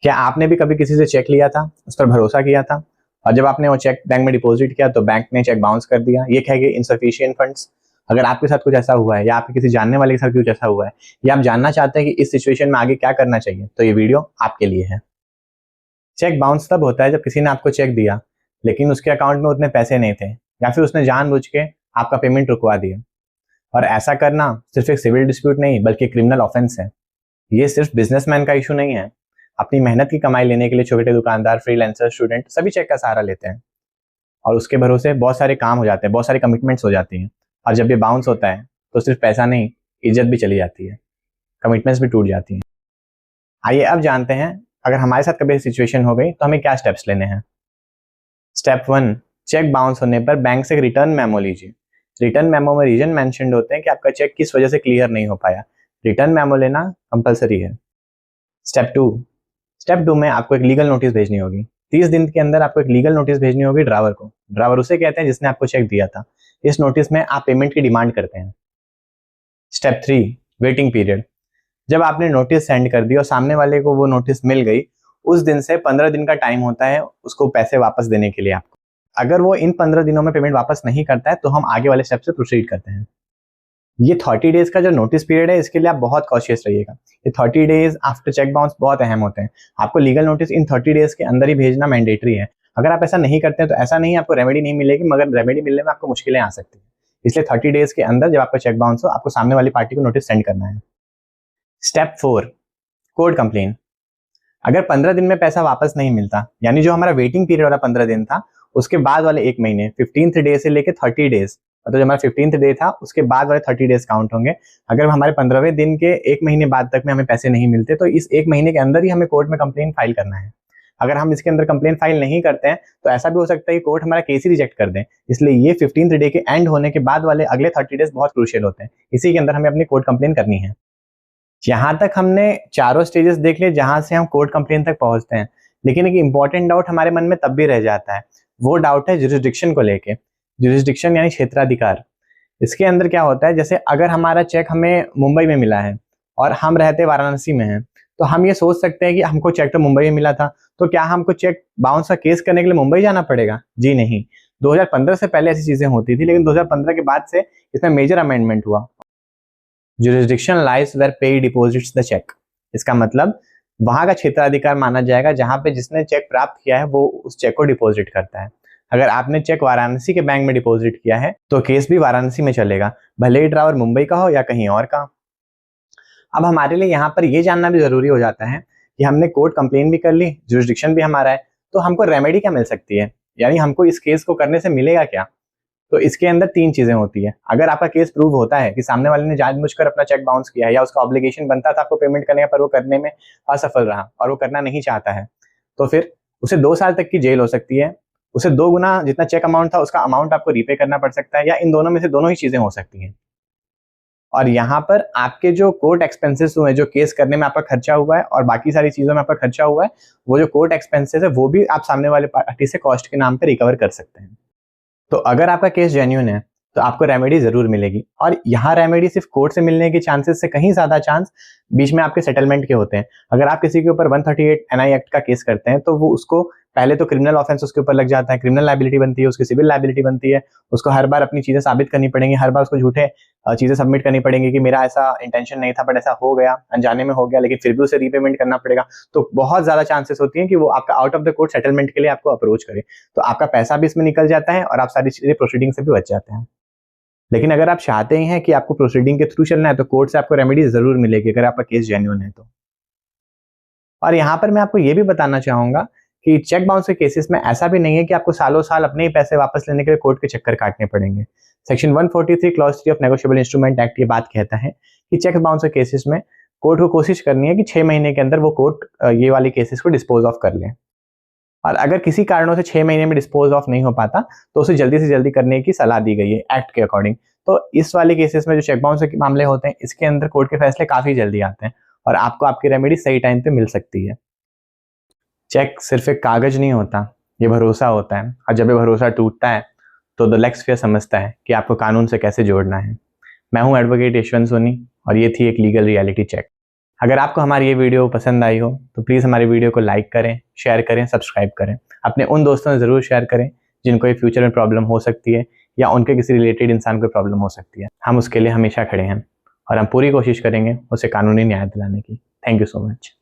क्या आपने भी कभी किसी से चेक लिया था, उस पर भरोसा किया था और जब आपने वो चेक बैंक में डिपॉजिट किया तो बैंक ने चेक बाउंस कर दिया? ये कहेंगे इनसफिशिएंट फंड्स। अगर आपके साथ कुछ ऐसा हुआ है या आपके किसी जानने वाले के साथ कुछ ऐसा हुआ है या आप जानना चाहते हैं कि इस सिचुएशन में आगे क्या करना चाहिए, तो ये वीडियो आपके लिए है। चेक बाउंस तब होता है जब किसी ने आपको चेक दिया लेकिन उसके अकाउंट में उतने पैसे नहीं थे या फिर उसने जानबूझ के आपका पेमेंट रुकवा दिया। और ऐसा करना सिर्फ एक सिविल डिस्प्यूट नहीं बल्कि क्रिमिनल ऑफेंस है। ये सिर्फ बिजनेसमैन का इशू नहीं है। अपनी मेहनत की कमाई लेने के लिए छोटे दुकानदार, फ्रीलांसर, स्टूडेंट सभी चेक का सहारा लेते हैं और उसके भरोसे बहुत सारे काम हो जाते हैं, बहुत सारी कमिटमेंट्स हो जाती हैं। और जब ये बाउंस होता है तो सिर्फ पैसा नहीं, इज्जत भी चली जाती है, कमिटमेंट्स भी टूट जाती हैं। आइए अब जानते हैं अगर हमारे साथ कभी सिचुएशन हो गई तो हमें क्या स्टेप्स लेने हैं। स्टेप 1, चेक बाउंस होने पर बैंक से रिटर्न मेमो लीजिए। रिटर्न मेमो में रीजन मेंशन्ड होते हैं कि आपका चेक किस वजह से क्लियर नहीं हो पाया। रिटर्न मेमो लेना कंपलसरी है। स्टेप 2 में आपको एक लीगल नोटिस भेजनी होगी। 30 दिन के अंदर आपको एक लीगल नोटिस भेजनी होगी ड्रावर को। ड्रावर उसे कहते हैं जिसने आपको चेक दिया था। इस नोटिस में आप पेमेंट की डिमांड करते हैं। Step 3, waiting period. जब आपने नोटिस सेंड कर दी और सामने वाले को वो नोटिस मिल गई, उस दिन से 15 दिन का टाइम होता है उसको पैसे वापस देने के लिए आपको। अगर वो इन 15 दिनों में पेमेंट वापस नहीं करता है तो हम आगे वाले स्टेप से प्रोसीड करते हैं। ये 30 डेज का जो नोटिस पीरियड है इसके लिए आप बहुत कॉशियस रहिएगा। ये 30 डेज आफ्टर चेक बाउंस बहुत अहम होते हैं। आपको लीगल नोटिस इन 30 डेज के अंदर ही भेजना मैंडेटरी है। अगर आप ऐसा नहीं करते हैं तो ऐसा नहीं आपको रेमेडी नहीं मिलेगी, मगर रेमेडी मिलने में आपको मुश्किलें आ सकती है। इसलिए 30 डेज के अंदर जब आपका चेक बाउंस हो आपको सामने वाली पार्टी को नोटिस सेंड करना है। Step 4, court complain. अगर 15 दिन में पैसा वापस नहीं मिलता, यानी जो हमारा वेटिंग पीरियड वाला 15 दिन था उसके बाद वाले 1 महीने, 15th डे से लेके 30 डेज, मतलब जो हमारा 15th डे था उसके बाद वाले 30 डेज काउंट होंगे। अगर हमारे 15वें दिन के 1 महीने बाद तक में हमें पैसे नहीं मिलते तो इस 1 महीने के अंदर ही हमें कोर्ट में कंप्लेन फाइल करना है। अगर हम इसके अंदर कंप्लेन फाइल नहीं करते हैं तो ऐसा भी हो सकता है कि कोर्ट हमारा केस ही रिजेक्ट कर दें। इसलिए ये 15th डे के एंड होने के बाद वाले अगले 30 डेज बहुत क्रूशियल होते हैं। इसी के अंदर हमें अपनी कोर्ट कंप्लेन करनी है। यहाँ तक हमने चारों स्टेजेस देख लिए जहां से हम कोर्ट कंप्लेन तक पहुंचते हैं, लेकिन एक इंपॉर्टेंट डाउट हमारे मन में तब भी रह जाता है। वो डाउट है जुरिस्डिक्शन को लेके। जुरिस्डिक्शन यानी क्षेत्राधिकार। इसके अंदर क्या होता है, जैसे अगर हमारा चेक हमें मुंबई में मिला है और हम रहते वाराणसी में हैं, तो हम ये सोच सकते हैं कि हमको चेक तो मुंबई में मिला था, तो क्या हमको चेक बाउंस का केस करने के लिए मुंबई जाना पड़ेगा? जी नहीं। 2015 से पहले ऐसी चीजें होती थी, लेकिन 2015 के बाद से इसमें मेजर अमेंडमेंट हुआ। Jurisdiction lies where paid deposits the cheque. इसका मतलब वहां का क्षेत्राधिकार माना जाएगा जहां पे जिसने चेक प्राप्त किया है वो उस चेक को डिपॉजिट करता है। अगर आपने चेक वाराणसी के बैंक में डिपॉजिट किया है तो केस भी वाराणसी में चलेगा, भले ही ड्रावर मुंबई का हो या कहीं और का। अब हमारे लिए यहाँ पर यह जानना भी जरूरी हो जाता है कि हमने कोर्ट कंप्लेन भी कर ली, जुरिस्डिक्शन भी हमारा है, तो हमको रेमेडी क्या मिल सकती है, यानी हमको इस केस को करने से मिलेगा क्या? तो इसके अंदर 3 चीजें होती है। अगर आपका केस प्रूव होता है कि सामने वाले ने जानबूझकर अपना चेक बाउंस किया है या उसका ऑब्लिगेशन बनता था आपको पेमेंट करने का पर वो करने में असफल रहा और वो करना नहीं चाहता है, तो फिर उसे 2 साल तक की जेल हो सकती है। उसे 2 गुना जितना चेक अमाउंट था उसका अमाउंट आपको रीपे करना पड़ सकता है, या इन दोनों में से दोनों ही चीजें हो सकती हैं। और यहाँ पर आपके जो कोर्ट एक्सपेंसेस हुए, जो केस करने में आपका खर्चा हुआ है और बाकी सारी चीजों में आपका खर्चा हुआ है, वो जो कोर्ट एक्सपेंसेस है वो भी आप सामने वाले पार्टी से कॉस्ट के नाम पे रिकवर कर सकते हैं। तो अगर आपका केस जेन्युइन है तो आपको रेमेडी जरूर मिलेगी, और यहाँ रेमेडी सिर्फ कोर्ट से मिलने के चांसेस से कहीं ज्यादा चांस बीच में आपके सेटलमेंट के होते हैं। अगर आप किसी के ऊपर 138 NI एक्ट का केस करते हैं तो वो उसको पहले तो क्रिमिनल ऑफेंस उसके ऊपर लग जाता है, क्रिमिनल लायबिलिटी बनती है, उसकी सिविल लायबिलिटी बनती है, उसको हर बार अपनी चीजें साबित करनी पड़ेंगी, हर बार उसको झूठे चीजें सबमिट करनी पड़ेंगी कि मेरा ऐसा इंटेंशन नहीं था बट ऐसा हो गया, अनजाने में हो गया, लेकिन फिर भी उसे रीपेमेंट करना पड़ेगा। तो बहुत ज्यादा चांसेस होती है कि वो आपका out of the court settlement के लिए आपको अप्रोच करे, तो आपका पैसा भी इसमें निकल जाता है और आप सारी चीजें प्रोसीडिंग से भी बच जाते हैं। लेकिन अगर आप चाहते हैं कि आपको प्रोसीडिंग के थ्रू चलना है तो कोर्ट से आपको रेमेडी जरूर मिलेगी अगर आपका केस जेन्युइन है तो। और यहाँ पर मैं आपको ये भी बताना चाहूंगा कि चेक बाउंस के केसेस में ऐसा भी नहीं है कि आपको सालों साल अपने ही पैसे वापस लेने के लिए कोर्ट के चक्कर काटने पड़ेंगे। Section 143 clause 3 of negotiable instrument act ये बात कहता है कि चेक बाउंस के केसेस में कोर्ट को कोशिश करनी है कि 6 महीने के अंदर वो कोर्ट ये वाली केसेस को डिस्पोज ऑफ कर ले। और अगर किसी कारणों से 6 महीने में डिस्पोज ऑफ नहीं हो पाता तो उसे जल्दी से जल्दी करने की सलाह दी गई है एक्ट के अकॉर्डिंग। तो इस वाले केसेस में जो चेक बाउंस के मामले होते हैं इसके अंदर कोर्ट के फैसले काफी जल्दी आते हैं और आपको आपकी रेमेडी सही टाइम पे मिल सकती है। चेक सिर्फ एक कागज नहीं होता, ये भरोसा होता है, और जब ये भरोसा टूटता है तो द लेक्स फेयर समझता है कि आपको कानून से कैसे जोड़ना है। मैं हूं एडवोकेट यशवंत सोनी और ये थी एक लीगल रियलिटी चेक। अगर आपको हमारी ये वीडियो पसंद आई हो तो प्लीज़ हमारी वीडियो को लाइक करें, शेयर करें, सब्सक्राइब करें। अपने उन दोस्तों से ज़रूर शेयर करें जिनको ये फ्यूचर में प्रॉब्लम हो सकती है या उनके किसी रिलेटेड इंसान को प्रॉब्लम हो सकती है। हम उसके लिए हमेशा खड़े हैं और हम पूरी कोशिश करेंगे उसे कानूनी न्याय दिलाने की। Thank you so much.